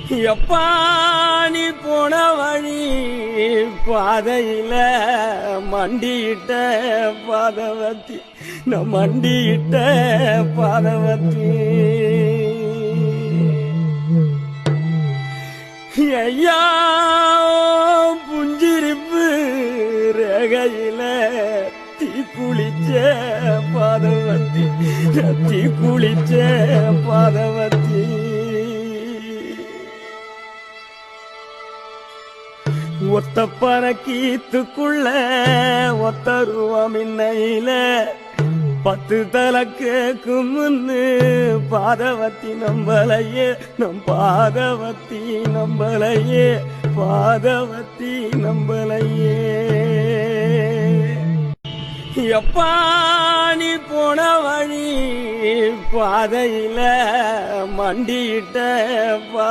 எப்பா நீ போன வழி பாதையில மண்டியிட்ட பாதவத்தி நான் மண்டியிட்ட பாதவத்தி ஐயா புஞ்சிரிப்பு ரகையில தீ குளிச்ச பாதவத்தி தீ குளிச்ச பாதவத்தி ஒத்த பறக்கீத்துக்குள்ள ஒத்த ரூபமின்னையில 10 தலை கேக்கும் முன்னு பாதவத்தி நம்பலையே நம் பாதவத்தி நம்பலையே பாதவத்தி நம்பலையே எப்பா நீ போன வழி பாதையில மண்டியிட்ட